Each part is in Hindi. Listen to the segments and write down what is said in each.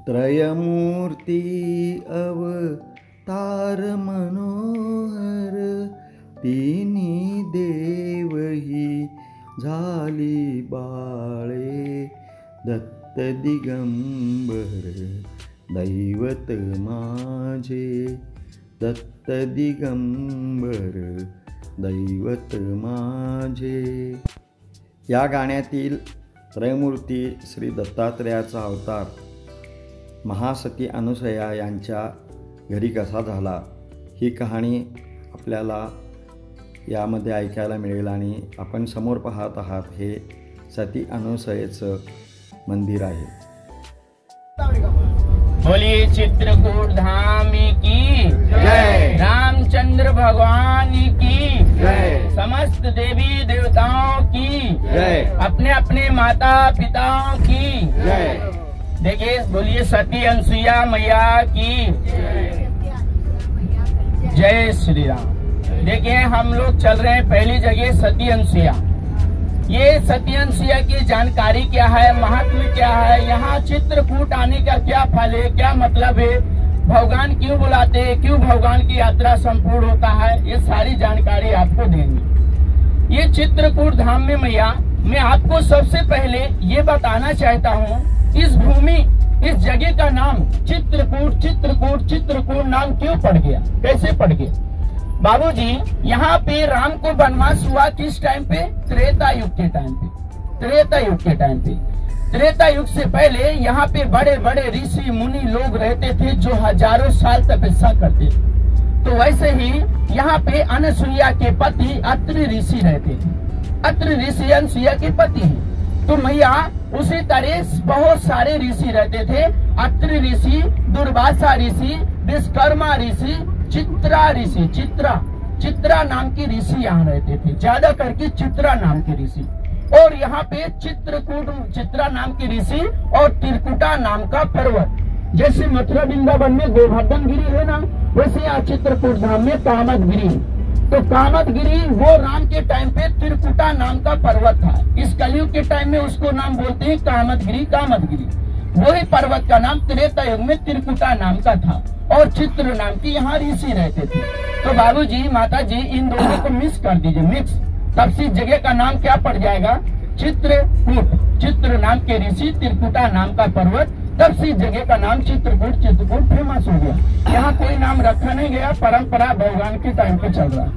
त्रयमूर्ती अवतार मनोहर, तिन्ही देवही झाली बाळे, दत्त दिगंबर दैवत माझे, दत्त दिगंबर दैवत माझे। या गाण्यातील त्रयमूर्ती श्री दत्तात्रेयाचा अवतार महासती अनुसया यांच्या घरी कसा झाला ही कहाणी आपल्याला यामध्ये ऐकायला मिळेल। आणि आपण समोर पाहत आहात हे सती अनुसयेचं मंदिर आहे। बोलिए चित्रकूट धाम की जय, रामचंद्र भगवान की जय, समस्त देवी देवताओं की जय, अपने अपने माता पिताओं की जय। देखिए, बोलिए सती अनुसुईया मैया की जय श्री राम। देखिए, हम लोग चल रहे हैं पहली जगह सती अनुसुईया। ये सती अनुसुईया की जानकारी क्या है, महात्म्य क्या है, यहाँ चित्रकूट आने का क्या फल है, क्या मतलब है, भगवान क्यों बुलाते हैं, क्यों भगवान की यात्रा संपूर्ण होता है, ये सारी जानकारी आपको देंगे। ये चित्रकूट धाम में मैया, मैं आपको सबसे पहले ये बताना चाहता हूँ, इस भूमि, इस जगह का नाम चित्रकूट चित्रकूट चित्रकूट नाम क्यों पड़ गया, कैसे पड़ गया? बाबूजी, यहाँ पे राम को वनवास हुआ किस टाइम पे? त्रेता युग के टाइम पे। त्रेता युग के टाइम पे, त्रेता युग से पहले यहाँ पे बड़े बड़े ऋषि मुनि लोग रहते थे जो हजारों साल तपस्या करते थे। तो वैसे ही यहाँ पे अनुसुईया के पति अत्रि ऋषि रहते थे। अत्रि ऋषि अनुसुईया के पति हैं। तो मैया उसी तरह बहुत सारे ऋषि रहते थे। अत्रि ऋषि, दुर्वासा ऋषि, विश्वकर्मा ऋषि, चित्रा ऋषि, चित्रा नाम की ऋषि यहाँ रहते थे, ज्यादा करके चित्रा नाम के ऋषि। और यहाँ पे चित्रकूट, चित्रा नाम की ऋषि और त्रिकुटा नाम का पर्वत, जैसे मथुरा वृंदावन में गोवर्धन गिरी है ना, वैसे यहाँ चित्रकूट धाम में कामद गिरी। तो कामद गिरी वो राम के टाइम पे त्रिकुटा नाम का पर्वत था। इस कलयुग के टाइम में उसको नाम बोलते हैं कामद गिरी, कामद गिरी। वही पर्वत का नाम त्रेता युग में त्रिकुटा नाम का था और चित्र नाम की यहाँ ऋषि रहते थे। तो बाबूजी, माताजी, इन दोनों को मिक्स कर दीजिए, मिक्स, तब से जगह का नाम क्या पड़ जाएगा? चित्रकूट। चित्र नाम के ऋषि, त्रिकुटा नाम का पर्वत, तब से जगह का नाम चित्रकूट, चित्रकूट फेमस हो गया। यहाँ कोई नाम रखा नहीं गया, परंपरा भगवान के टाइम पे चल रहा।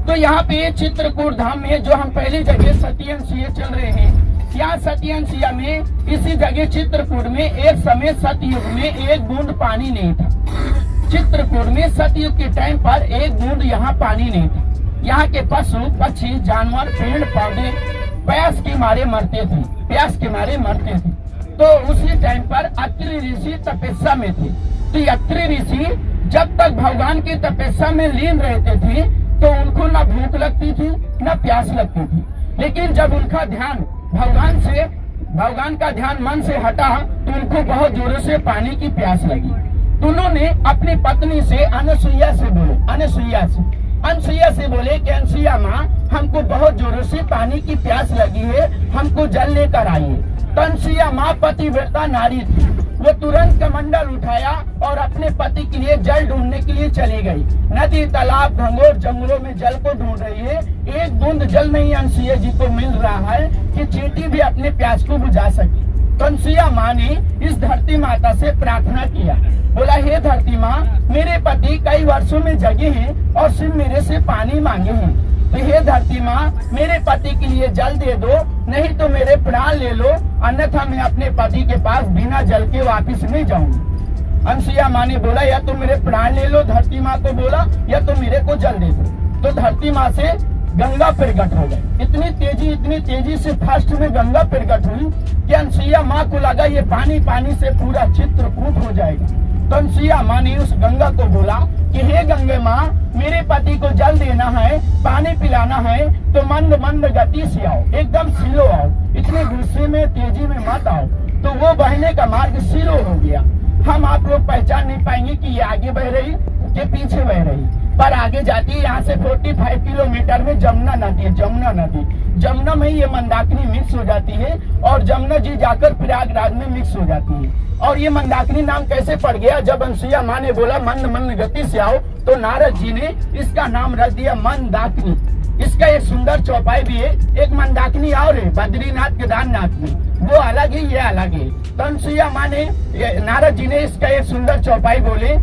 तो यहाँ पे चित्रकूट धाम में जो हम पहली जगह सती अनुसुईया चल रहे हैं, यहाँ सती अनुसुईया में इसी जगह चित्रकूट में एक समय सतयुग में एक बूंद पानी नहीं था। चित्रकूट में सतयुग के टाइम पर एक बूंद यहाँ पानी नहीं था। यहाँ के पशु पक्षी जानवर पेड़ पौधे प्यास के मारे मरते थे, प्यास के मारे मरते थे। तो उसी टाइम पर अत्रि ऋषि तपस्या में थे। तो अत्रि ऋषि जब तक भगवान की तपस्या में लीन रहते थे तो उनको न भूख लगती थी न प्यास लगती थी। लेकिन जब उनका ध्यान भगवान का ध्यान मन से हटा तो उनको बहुत जोरों से पानी की प्यास लगी। तो उन्होंने अपनी पत्नी से अनुसुईया से बोले कि अनुसुईया माँ, हमको बहुत जोरों से पानी की प्यास लगी है, हमको जल लेकर आइए। तो अनुसुईया माँ पतिव्रता नारी थी, वो तुरंत कमंडल उठाया और अपने पति के लिए जल ढूंढने के लिए चली गई। नदी, तालाब, घंगोर, जंगलों में जल को ढूंढ रही है। एक बूंद जल नहीं अनुसुईया जी को मिल रहा है कि चींटी भी अपने प्यास को बुझा सके। तो अनुसुईया माँ ने इस धरती माता से प्रार्थना किया, बोला, हे धरती माँ, मेरे पति कई वर्षों में जगे हैं और सिर्फ मेरे से पानी मांगे हैं। तो हे धरती माँ, मेरे पति के लिए जल दे दो, नहीं तो मेरे प्राण ले लो, अन्यथा मैं अपने पति के पास बिना जल के वापिस नहीं जाऊंगी। अनुसुईया माँ ने बोला, या तो मेरे प्राण ले लो, धरती माँ को बोला, या तो मेरे को जल दे दो। तो धरती माँ से गंगा प्रकट हो गई। इतनी तेजी से फास्ट में गंगा प्रकट हुई कि अनुसुईया माँ को लगा ये पानी से पूरा चित्रकूट हो जाएगा। तो अनुसुईया माँ ने उस गंगा को बोला कि हे गंगे माँ, मेरे पति को जल देना है, पानी पिलाना है, तो मंद गति से आओ, एकदम स्लो आओ, इतने गुस्से में तेजी में मत आओ। तो वो बहने का मार्ग स्लो हो गया। हम आप लोग पहचान नहीं पाएंगे कि ये आगे बह रही के पीछे बह रही, पर आगे जाती है। यहाँ से 45 किलोमीटर में जमुना नदी है, जमुना नदी। जमुना में ये मंदाकिनी मिक्स हो जाती है और जमुना जी जाकर प्रयागराज में मिक्स हो जाती है। और ये मंदाकिनी नाम कैसे पड़ गया? जब अनसुईया माँ ने बोला मंद मंद गति से आओ, तो नारद जी ने इसका नाम रख दिया मंदाकिनी। इसका एक सुंदर चौपाई भी है। एक मंदाकिनी और है बद्रीनाथ केदारनाथ में, वो अलग है, ये अलग है। तो अनसुईया माँ ने, नारद जी ने इसका एक सुंदर चौपाई बोले,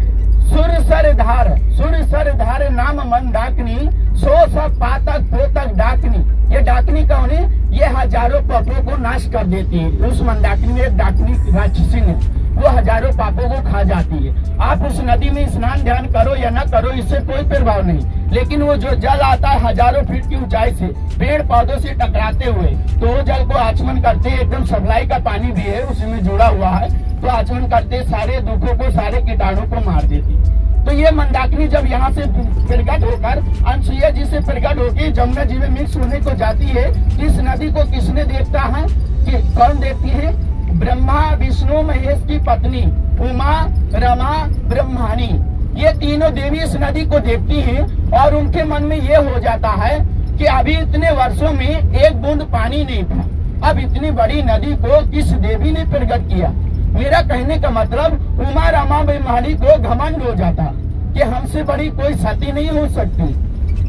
सुर सर धार नाम मंदाकिनी, सो सब पातक पोतक डाकनी। ये डाकनी कौन है? ये हजारों पापों को नाश कर देती है। उस मंदाकिनी में एक डाकनी राक्षसी है, वो हजारों पापों को खा जाती है। आप उस नदी में स्नान ध्यान करो या न करो, इससे कोई प्रभाव नहीं, लेकिन वो जो जल आता है हजारों फीट की ऊंचाई से पेड़ पौधों से टकराते हुए, तो वो जल को आचमन करते, एकदम सप्लाई का पानी भी है उसमें जुड़ा हुआ है, तो आचमन करते सारे दुखों को, सारे कीटाणु को मार देती। तो ये मंदाकिनी जब यहाँ से प्रकट होकर अनसुईया जी से प्रकट होकर जमुना जी में मिक्स होने को जाती है, इस नदी को किसने देखता है? कि कौन देखती है? ब्रह्मा विष्णु महेश की पत्नी उमा रमा ब्रह्मानी, ये तीनों देवी इस नदी को देखती हैं और उनके मन में ये हो जाता है कि अभी इतने वर्षों में एक बूंद पानी नहीं था, अब इतनी बड़ी नदी को किस देवी ने प्रकट किया? मेरा कहने का मतलब उमा रमा ब्रह्मानी को घमंड हो जाता कि हमसे बड़ी कोई सती नहीं हो सकती।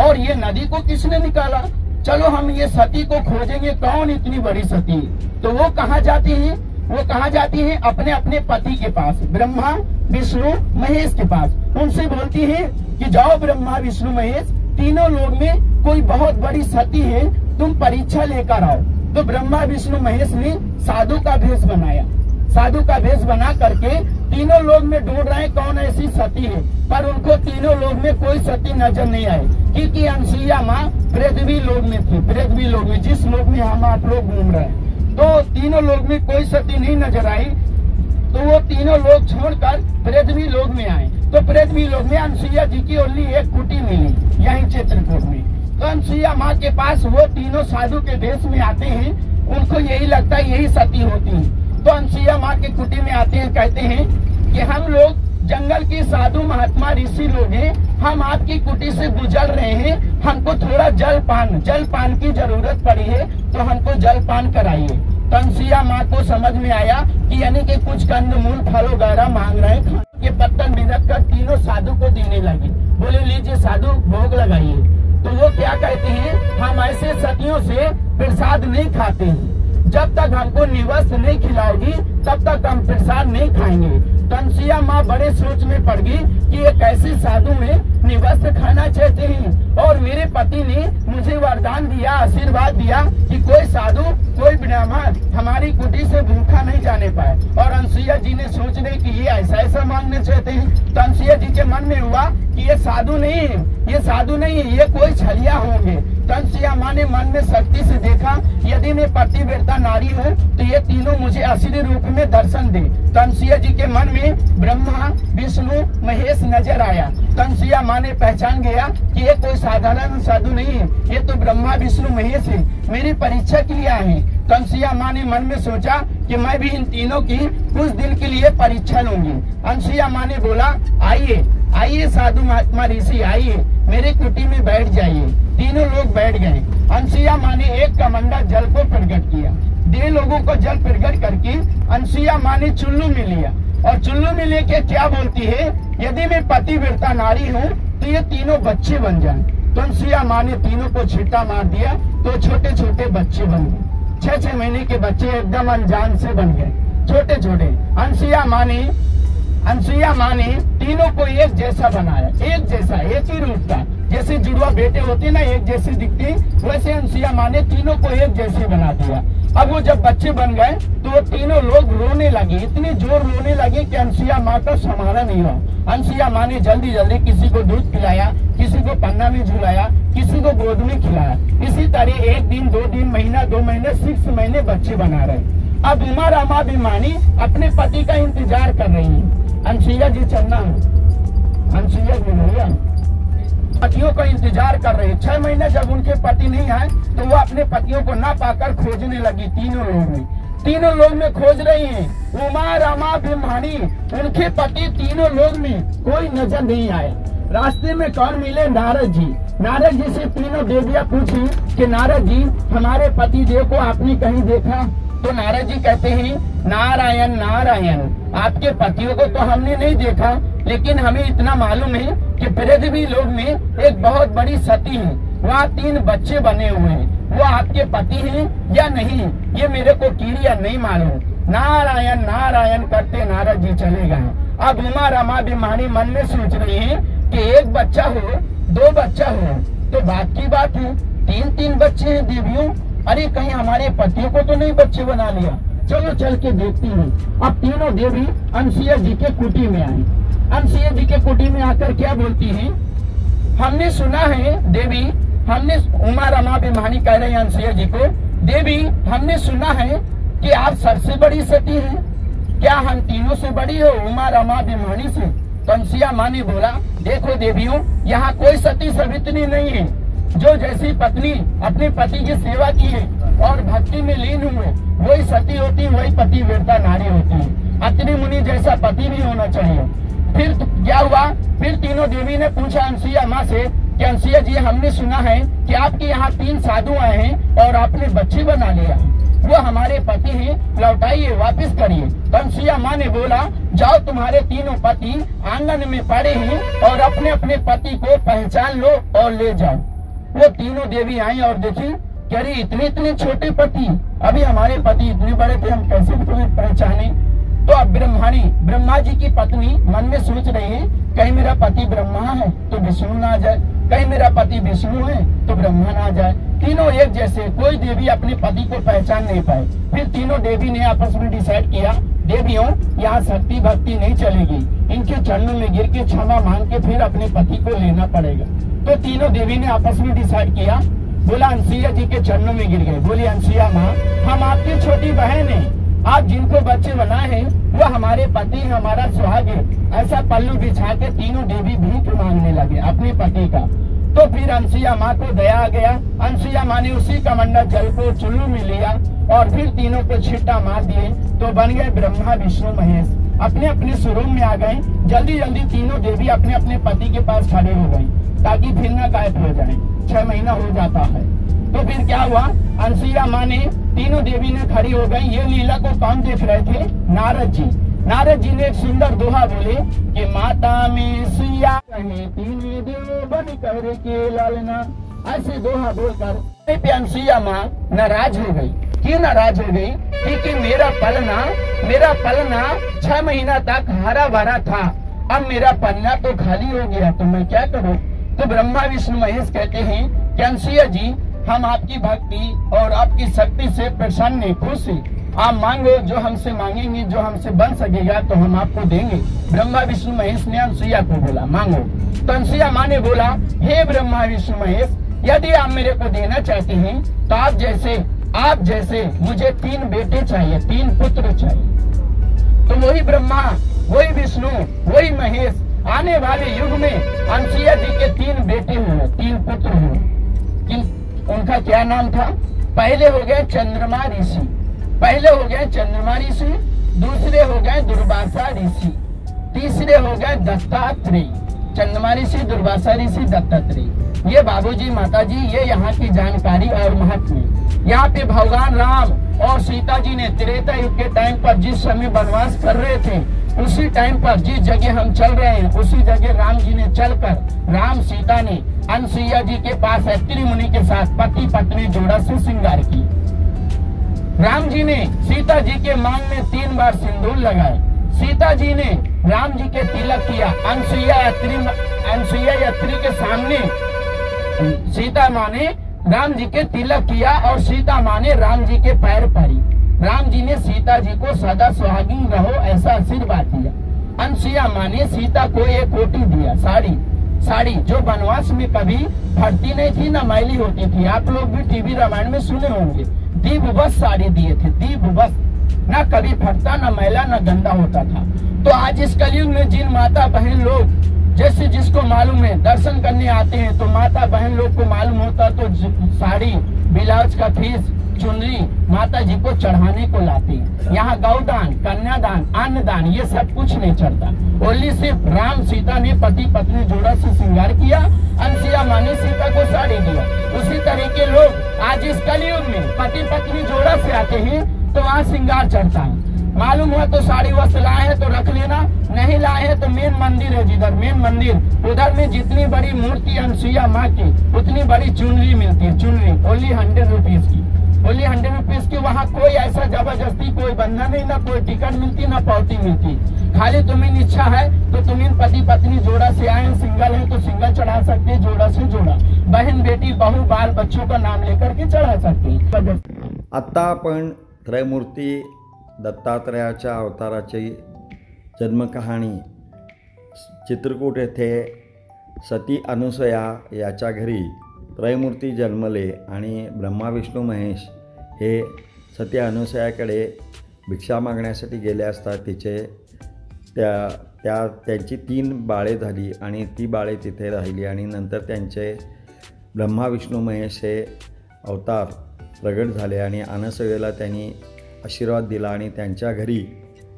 और ये नदी को किसने निकाला? चलो हम ये सती को खोजेंगे, कौन इतनी बड़ी सती? तो वो कहाँ जाती है? वो कहाँ जाती है? अपने अपने पति के पास, ब्रह्मा विष्णु महेश के पास। उनसे बोलती है कि जाओ ब्रह्मा विष्णु महेश, तीनों लोग में कोई बहुत बड़ी सती है, तुम परीक्षा लेकर आओ। तो ब्रह्मा विष्णु महेश ने साधु का भेष बनाया, साधु का भेष बना करके तीनों लोग में ढूंढ रहे कौन ऐसी सती है, पर उनको तीनों लोग में कोई सती नजर नहीं आई, क्योंकि अनसुईया माँ पृथ्वी लोक में थी। पृथ्वी लोक में, जिस लोक में हम आप लोग घूम रहे हैं, तो तीनों लोग में कोई सती नहीं नजर आई। तो वो तीनों लोग छोड़कर पृथ्वी लोक में आए। तो पृथ्वी लोक में अनसुईया जी की ओनली एक कुटी मिली, यही चित्रकूट में। तो अनसुईया माँ के पास वो तीनों साधु के भेष में आते हैं, उनको यही लगता है यही सती होती है। तो अनसुईया माँ के कुटी में आते हैं, कहते हैं कि हम लोग जंगल की साधु महात्मा ऋषि लोग हैं, हम आपकी कुटी से गुजर रहे हैं, हमको थोड़ा जलपान की जरूरत पड़ी है, तो हमको जलपान कराइए। तो अनसुईया माँ को समझ में आया कि यानी कि कुछ कंदमूल फल वगैरह मांग रहे हैं, के पत्तन बिनक कर तीनों साधु को देने लगे। बोले लीजिए साधु भोग लगाइए। तो वो क्या कहते हैं, हम ऐसे सतियों से प्रसाद नहीं खाते हैं, जब तक हमको निवस्त्र नहीं खिलाओगी तब तक हम प्रसाद नहीं खाएंगे। तो अनसुईया माँ बड़े सोच में पड़ गई कि ये कैसे साधु में निवस्त्र खाना चाहते हैं, और मेरे पति ने मुझे वरदान दिया, आशीर्वाद दिया कि कोई साधु कोई ब्राह्मण हमारी कुटी से भूखा नहीं जाने पाए। और अनसुईया जी ने सोच रहे कि ये ऐसा मांगने चाहते हैं। तो अनसुईया जी के मन में हुआ कि ये साधु नहीं है, ये साधु नहीं है, ये कोई छलिया होंगे। तो अनसुईया माँ ने मन में शक्ति से देखा, यदि मैं पतिव्रता नारी हूँ तो ये तीनों मुझे असली रूप में दर्शन दे। तो अनसुईया जी के मन में ब्रह्मा विष्णु महेश नजर आया। तो अनसुईया माँ ने पहचान गया कि ये कोई साधारण साधु नहीं है, ये तो ब्रह्मा विष्णु महेश है, मेरी परीक्षा के लिए आए हैं। तो अनसुईया माँ ने मन में सोचा कि मैं भी इन तीनों की कुछ दिन के लिए परीक्षा लूंगी। अनसुईया माँ ने बोला आइए आइए साधु महात्मा ऋषि आइए, मेरे कुटी में बैठ जाइए। तीनों लोग बैठ गए। अनसुईया माँ ने एक कमंडा जल को प्रकट किया, 2 लोगों को जल प्रकट करके अनसुईया माँ ने चुल्लू में लिया, और चुल्लू में लेके क्या बोलती है, यदि मैं पतिव्रता नारी हूँ तो ये तीनों बच्चे बन जाएं। तो अनसुईया माँ ने तीनों को छींटा मार दिया, तो छोटे छोटे बच्चे बन गए। 6-6 महीने के बच्चे एकदम अनजान से बन गए, छोटे छोटे। अनसुईया माँ ने तीनों को एक जैसा बनाया, एक जैसा, एक ही रूप का। जैसे जुड़वा बेटे होते ना एक जैसे दिखते, वैसे अनसुईया माँ ने तीनों को एक जैसे बना दिया। अब वो जब बच्चे बन गए तो वो तीनों लोग रोने लगे, इतने जोर रोने लगे कि अनसुईया माँ का संभाला नहीं हुआ। अनसुईया माँ ने जल्दी जल्दी किसी को दूध पिलाया, किसी को पन्ना में झुलाया, किसी को गोद में खिलाया। इसी तरह 1 दिन 2 दिन महीना 2 महीने 6 महीने बच्चे बना रहे। अब उमा रमा ब्रह्मानी अपने पति का इंतजार कर रही है। अनसुईया जी चलना है, अनसुईया जी भैया पतियों का इंतजार कर रहे हैं। 6 महीने जब उनके पति नहीं आए तो वो अपने पतियों को ना पाकर खोजने लगी तीनों लोग में। तीनों लोग में खोज रही हैं। उमा रमा ब्रह्माणी, उनके पति तीनों लोग में कोई नजर नहीं आए। रास्ते में कौन मिले? नारद जी। नारद जी से तीनों देवियां पूछी कि नारद जी, हमारे पति देव को आपने कहीं देखा? तो नारद जी कहते हैं, नारायण नारायण, आपके पतियों को तो हमने नहीं देखा, लेकिन हमें इतना मालूम है कि पृथ्वी लोक में एक बहुत बड़ी सती है, वहाँ 3 बच्चे बने हुए हैं। वो आपके पति हैं या नहीं, ये मेरे को क्लियर नहीं मालूम। नारायण नारायण करते नारद जी चले गए। अब उमा रमा ब्रह्माणी मन में सोच रही है कि 1 बच्चा हो, 2 बच्चा हो तो बात की बात है, 3 बच्चे हैं देवियों, अरे कहीं हमारे पतियों को तो नहीं बच्चे बना लिया। चलो चल के देखती हूँ। अब तीनों देवी अनसुईया जी के कुटी में आई। अनसुईया जी के कुटी में आकर क्या बोलती हैं? हमने सुना है देवी, हमने, उमा रमा ब्रह्माणी कह रहे हैं अनसुईया जी को, देवी हमने सुना है कि आप सबसे बड़ी सती हैं, क्या हम तीनों से बड़ी हो उमा रमा ब्रह्माणी से? तो अनसुईया माँ ने बोला, देखो देवियों, यहाँ कोई सती सवित्री नहीं है। जो जैसी पत्नी अपने पति की सेवा की है और भक्ति में लीन हुए, वही सती होती है, वही पतिव्रता नारी होती है। अत्रि मुनि जैसा पति भी होना चाहिए। फिर क्या हुआ? फिर तीनों देवी ने पूछा अनसुईया माँ से कि अनसुईया जी, हमने सुना है कि आपके यहाँ 3 साधु आए हैं और आपने बच्चे बना लिया, वो हमारे पति हैं, लौटाइए, वापस करिए। तो अनसुईया माँ ने बोला, जाओ, तुम्हारे तीनों पति आंगन में पड़े हैं और अपने अपने पति को पहचान लो और ले जाओ। वो तीनों देवी आई और देखी, कह रही इतने छोटे पति, अभी हमारे पति इतने बड़े थे, हम कैसे तुम्हें पहचाने? तो अब ब्रह्मा जी की पत्नी मन में सोच रही है, कहीं मेरा पति ब्रह्मा है तो विष्णु ना आ जाए, कहीं मेरा पति विष्णु है तो ब्रह्मा ना आ जाए। तीनों एक जैसे, कोई देवी अपने पति को पहचान नहीं पाए। फिर तीनों देवी ने आपस में डिसाइड किया, देवियों यहाँ शक्ति भक्ति नहीं चलेगी, इनके चरणों में गिर के क्षमा मांग के फिर अपने पति को लेना पड़ेगा। तो तीनों देवी ने आपस में डिसाइड किया। बोला अनसुईया जी के चरणों में गिर गए। बोली अनसुईया माँ, हम आपकी छोटी बहन हैं, आप जिनको बच्चे बनाए हैं वो हमारे पति, हमारा सुहाग है। ऐसा पल्लू बिछा के तीनों देवी भीख मांगने लगे अपने पति का। तो फिर अनसुईया माँ को दया आ गया। अनसुईया माँ ने उसी कमंडल जल को चुल्लू में लिया और फिर तीनों को छिट्टा मार दिए, तो बन गए ब्रह्मा विष्णु महेश। अपने अपने स्वरूप में आ गए। जल्दी जल्दी तीनों देवी अपने अपने पति के पास खड़े हो गई ताकि फिर न गायब हो जाए। 6 महीना हो जाता है। तो फिर क्या हुआ? अनसुईया माँ ने, तीनों देवी ने खड़ी हो गई। ये लीला को कौन देख रहे थे? नारद जी। नारद जी ने एक सुंदर दोहा बोले कि माता में सुइया तीन देव बन कर के लालना, ऐसे दोहा बोलकर अनसुईया माँ नाराज हो गई। क्यों नाराज हो गई? क्योंकि मेरा पलना 6 महीना तक हरा भरा था, अब मेरा पन्ना तो खाली हो गया, तो मैं क्या करूं? तो ब्रह्मा विष्णु महेश कहते हैं कि अनसुईया जी, हम आपकी भक्ति और आपकी शक्ति से प्रसन्न हैं, खुश हैं। आप मांगो, जो हमसे मांगेंगे, जो हमसे बन सकेगा तो हम आपको देंगे। ब्रह्मा विष्णु महेश ने अनसुईया को बोला मांगो। तो अनसुईया माँ ने बोला, हे ब्रह्मा विष्णु महेश, यदि आप मेरे को देना चाहते हैं तो आप जैसे मुझे 3 बेटे चाहिए, 3 पुत्र चाहिए। तो वही ब्रह्मा, वही विष्णु, वही महेश आने वाले युग में अनसुईया जी के 3 बेटे हुए, 3 पुत्र हुए। उनका क्या नाम था? पहले हो गए चंद्रमा ऋषि, दूसरे हो गए दुर्वासा ऋषि, तीसरे हो गए दत्तात्रेय। चंद्रमा ऋषि, दुर्वासा ऋषि, दत्तात्रेय। ये बाबूजी माताजी, ये यहाँ की जानकारी और महत्व। यहाँ पे भगवान राम और सीता जी ने त्रेता युग के टाइम पर जिस समय वनवास कर रहे थे, उसी टाइम पर जिस जगह हम चल रहे हैं, उसी जगह राम जी ने चलकर, राम सीता ने अनसुईया जी के पास अत्रि मुनि के साथ पति पत्नी जोड़ा से श्रृंगार की। राम जी ने सीता जी के मांग में 3 बार सिंदूर लगाए। सीता जी ने राम जी के तिलक किया। अनसुईया अत्रि के सामने सीता माँ ने राम जी के तिलक किया और सीता माँ ने राम जी के पैर पड़ी। राम जी ने सीता जी को सदा सुहागिन रहो ऐसा आशीर्वाद दिया। अनसुईया माँ ने सीता को एक कोटी दिया, साड़ी जो वनवास में कभी फटती नहीं थी, न मैली होती थी। आप लोग भी टीवी रामायण में सुने होंगे, दीपवस साड़ी दिए थे, दीपवस, न कभी फटता, न मैला, न गंदा होता था। तो आज इस कलयुग में जिन माता बहन लोग, जैसे जिसको मालूम है, दर्शन करने आते हैं, तो माता बहन लोग को मालूम होता तो साड़ी, ब्लाउज का फीस चुनरी माता जी को चढ़ाने को लाते हैं। यहाँ गौदान, कन्यादान, अन्नदान ये सब कुछ नहीं चढ़ता। ओनली सिर्फ राम सीता ने पति पत्नी जोड़ा से श्रृंगार किया, अनसुईया माँ ने सीता को साड़ी दिया। उसी तरीके लोग आज इस कलयुग में पति पत्नी जोड़ा से आते हैं तो वहाँ श्रृंगार चढ़ता है। मालूम हुआ तो साड़ी वस्त्र लाए हैं तो रख लेना, नहीं लाए हैं तो मेन मंदिर है, जिधर मेन मंदिर उधर में जितनी बड़ी मूर्ति अनसुईया माँ की उतनी बड़ी चुनरी मिलती है। चुनरी ओनली 100 रुपीज की, ओनली 100 रुपीज की। वहाँ कोई ऐसा जबरदस्ती कोई बंधन नहीं, ना कोई टिकट मिलती ना पावती मिलती। खाली तुम्हें इच्छा है तो तुम्हें पति पत्नी जोड़ा से आए, सिंगल है तो सिंगल चढ़ा सकते, जोड़ा से जोड़ा, बहन बेटी बहू बाल बच्चों का नाम लेकर के चढ़ा सकते। आत्ता आपण त्रयमूर्ती दत्तात्रयाच्या अवताराची जन्मकहाणी चित्रकूट येथे सती अनुसया याच्या घरी त्रयमूर्ती जन्मले आणि ब्रह्मा विष्णू महेश हे सती अनुसयाकडे भिक्षा मागण्यासाठी गेले असता त्यांची 3 बाळे झाली आणि ती बाळे तिथे राहिली आणि नंतर त्यांचे ब्रह्मा विष्णू महेश हे अवतार प्रगट झाले आणि अनसुयेला त्यांनी आशीर्वाद दिला आणि त्यांच्या घरी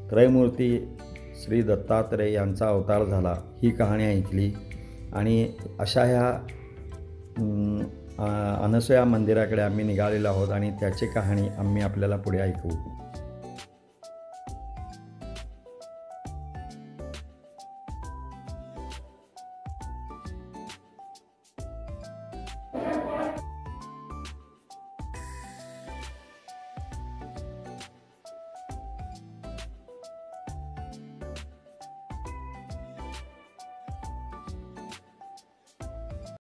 त्रयमूर्ती श्री दत्तात्रय यांचा अवतार झाला ही कहाणी ऐकली। आणि अशा ह्या अनसुया मंदिराकडे आम्ही निघालेलो आहोत आणि त्याची कहाणी आम्ही आपल्याला पुढे ऐकवू।